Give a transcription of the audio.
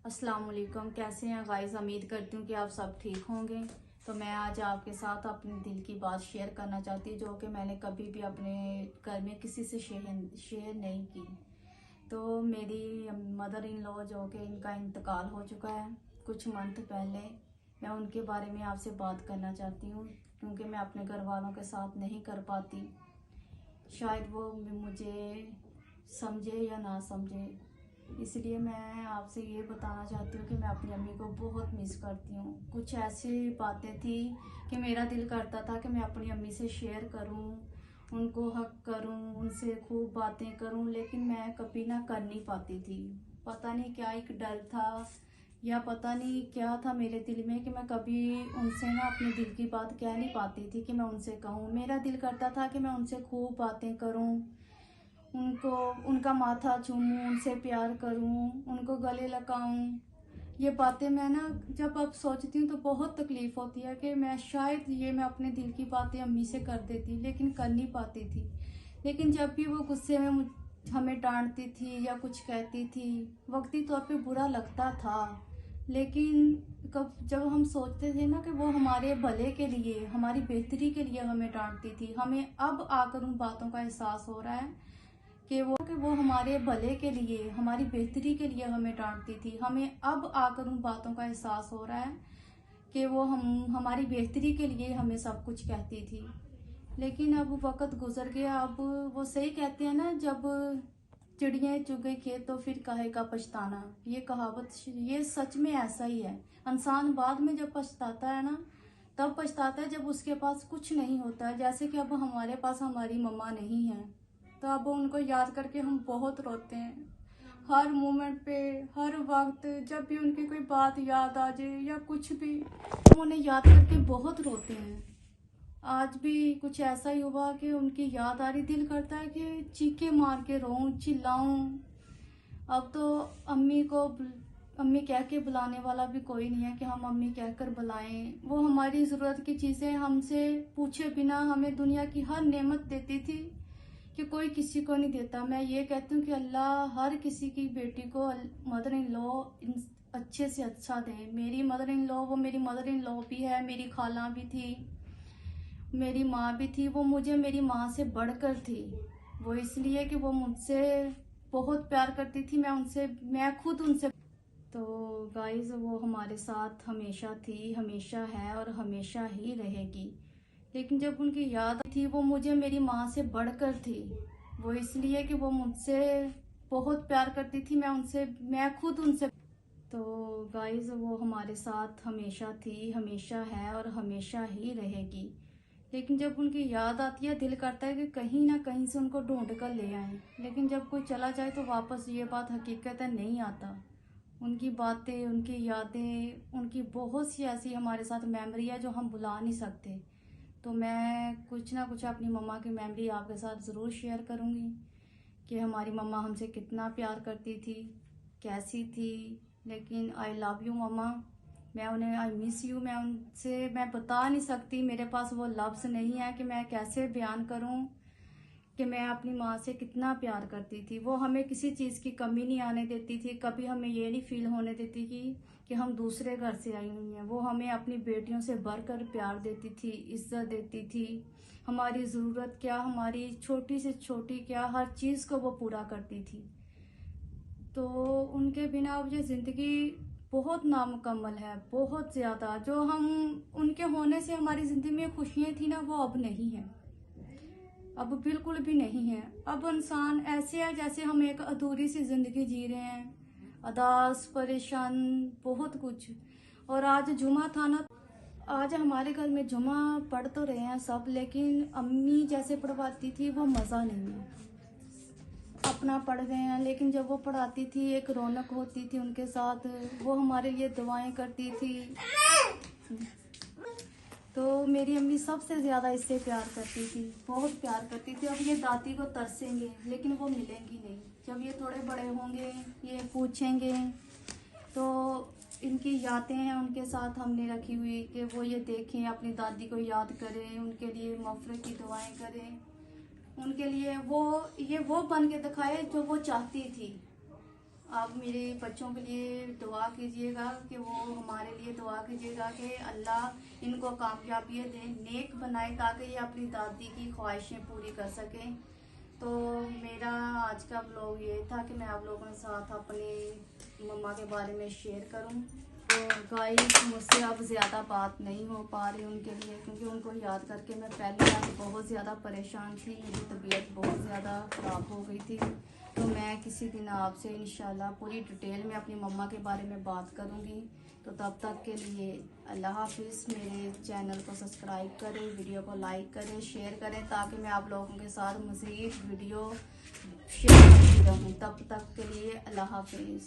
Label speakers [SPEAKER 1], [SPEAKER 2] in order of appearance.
[SPEAKER 1] अस्सलाम वालेकुम। कैसे हैं गाइस? उम्मीद करती हूँ कि आप सब ठीक होंगे। तो मैं आज आपके साथ अपने दिल की बात शेयर करना चाहती हूँ, जो कि मैंने कभी भी अपने घर में किसी से शेयर नहीं की। तो मेरी मदर इन लॉ जो कि इनका इंतकाल हो चुका है कुछ मंथ पहले। मैं उनके बारे में आपसे बात करना चाहती हूँ, क्योंकि मैं अपने घर वालों के साथ नहीं कर पाती। शायद वो मुझे समझे या ना समझे, इसलिए मैं आपसे ये बताना चाहती हूँ कि मैं अपनी अम्मी को बहुत मिस करती हूँ। कुछ ऐसी बातें थी कि मेरा दिल करता था कि मैं अपनी अम्मी से शेयर करूँ, उनको हक करूँ, उनसे खूब बातें करूँ, लेकिन मैं कभी ना कर नहीं पाती थी। पता नहीं क्या एक डर था या पता नहीं क्या था मेरे दिल में कि मैं कभी उनसे ना अपने दिल की बात कह नहीं पाती थी कि मैं उनसे कहूँ। मेरा दिल करता था कि मैं उनसे खूब बातें करूँ, उनको उनका माथा चूमूं, उनसे प्यार करूं, उनको गले लगाऊं। ये बातें मैं ना जब अब सोचती हूँ तो बहुत तकलीफ होती है कि मैं अपने दिल की बातें अम्मी से कर देती, लेकिन कर नहीं पाती थी। लेकिन जब भी वो गुस्से में हमें डांटती थी या कुछ कहती थी, वक्ती तौर पे बुरा लगता था। लेकिन कब जब हम सोचते थे ना कि वो हमारे भले के लिए, हमारी बेहतरी के लिए हमें डांटती थी, हमें अब आकर उन बातों का एहसास हो रहा है कि वो हमारे भले के लिए, हमारी बेहतरी के लिए हमें डांटती थी। हमें अब आकर उन बातों का एहसास हो रहा है कि वो हमारी बेहतरी के लिए हमें सब कुछ कहती थी। लेकिन अब वक्त गुजर गया। अब वो सही कहते हैं ना, जब चिड़िया चुग गई खेत तो फिर काहे का पछताना। ये कहावत, ये सच में ऐसा ही है। इंसान बाद में जब पछताता है ना, तब पछताता है जब उसके पास कुछ नहीं होता है। जैसे कि अब हमारे पास हमारी मम्मा नहीं है, तो अब उनको याद करके हम बहुत रोते हैं। हर मोमेंट पे, हर वक्त जब भी उनकी कोई बात याद आ जाए या कुछ भी, हम उन्हें याद करके बहुत रोते हैं। आज भी कुछ ऐसा ही हुआ कि उनकी याद आ रही, दिल करता है कि चीखे मार के रोऊं, चिल्लाऊं। अब तो अम्मी कह के बुलाने वाला भी कोई नहीं है कि हम अम्मी कहकर बुलाएं। वो हमारी ज़रूरत की चीज़ें हमसे पूछे बिना हमें दुनिया की हर नेमत देती थी कि कोई किसी को नहीं देता। मैं ये कहती हूँ कि अल्लाह हर किसी की बेटी को मदर इन लॉ अच्छे से अच्छा दे। मेरी मदर इन लॉ, वो मेरी मदर इन लॉ भी है, मेरी खाला भी थी, मेरी माँ भी थी। वो मुझे मेरी माँ से बढ़कर थी। वो इसलिए कि वो मुझसे बहुत प्यार करती थी, मैं खुद उनसे। तो गाइस, वो हमारे साथ हमेशा थी, हमेशा है और हमेशा ही रहेगी। लेकिन जब उनकी याद थी, वो मुझे मेरी माँ से बढ़कर थी। वो इसलिए कि वो मुझसे बहुत प्यार करती थी, मैं खुद उनसे। तो गाइस, वो हमारे साथ हमेशा थी, हमेशा है और हमेशा ही रहेगी। लेकिन जब उनकी याद आती है, दिल करता है कि कहीं ना कहीं से उनको ढूंढ कर ले आए। लेकिन जब कोई चला जाए तो वापस ये बात हकीकत है नहीं आता। उनकी बातें, उनकी यादें, उनकी बहुत सी ऐसी हमारे साथ मेमोरी है जो हम भुला नहीं सकते। तो मैं कुछ ना कुछ अपनी मम्मा की मेमोरी आपके साथ ज़रूर शेयर करूँगी कि हमारी मम्मा हमसे कितना प्यार करती थी, कैसी थी। लेकिन आई लव यू मम्मा। मैं उन्हें आई मिस यू, मैं बता नहीं सकती। मेरे पास वो लफ्ज़ नहीं है कि मैं कैसे बयान करूँ कि मैं अपनी माँ से कितना प्यार करती थी। वो हमें किसी चीज़ की कमी नहीं आने देती थी। कभी हमें ये नहीं फील होने देती कि हम दूसरे घर से आई हुई हैं। वो हमें अपनी बेटियों से बढ़कर प्यार देती थी, इज्जत देती थी। हमारी ज़रूरत क्या, हमारी छोटी से छोटी क्या, हर चीज़ को वो पूरा करती थी। तो उनके बिना अब ये ज़िंदगी बहुत नामुकम्मल है, बहुत ज़्यादा। जो हम उनके होने से हमारी ज़िंदगी में खुशियाँ थी ना, वो अब नहीं है, अब बिल्कुल भी नहीं है। अब इंसान ऐसे है जैसे हम एक अधूरी सी जिंदगी जी रहे हैं, उदास, परेशान, बहुत कुछ। और आज जुमा था ना, आज हमारे घर में जुमा पढ़ तो रहे हैं सब, लेकिन अम्मी जैसे पढ़वाती थी वो मज़ा नहीं है। अपना पढ़ रहे हैं, लेकिन जब वो पढ़ाती थी एक रौनक होती थी उनके साथ। वो हमारे लिए दुआएं करती थी। तो मेरी अम्मी सबसे ज़्यादा इससे प्यार करती थी, बहुत प्यार करती थी। अब ये दादी को तरसेंगे, लेकिन वो मिलेंगी नहीं। जब ये थोड़े बड़े होंगे, ये पूछेंगे, तो इनकी यादें हैं उनके साथ हमने रखी हुई कि वो ये देखें, अपनी दादी को याद करें, उनके लिए मग़फ़िरत की दुआएं करें, उनके लिए वो बन के दिखाए जो वो चाहती थी। आप मेरे बच्चों के लिए दुआ कीजिएगा कि वो हमारे लिए दुआ कीजिएगा कि अल्लाह इनको कामयाबी दे, नेक बनाए, ताकि ये अपनी दादी की ख्वाहिशें पूरी कर सकें। तो मेरा आज का व्लॉग ये था कि मैं आप लोगों के साथ अपनी मम्मा के बारे में शेयर करूं। तो गाइस, मुझसे अब ज़्यादा बात नहीं हो पा रही उनके लिए, क्योंकि उनको याद करके मैं पहले आज बहुत ज़्यादा परेशान थी, मेरी तबीयत बहुत ज़्यादा ख़राब हो गई थी। तो मैं किसी दिन आपसे इंशाल्लाह पूरी डिटेल में अपनी मम्मा के बारे में बात करूंगी। तो तब तक के लिए अल्लाह हाफिज़। मेरे चैनल को सब्सक्राइब करें, वीडियो को लाइक करें, शेयर करें, ताकि मैं आप लोगों के साथ मज़ीद वीडियो शेयर करती रहूँ। तब तक के लिए अल्लाह हाफिज़।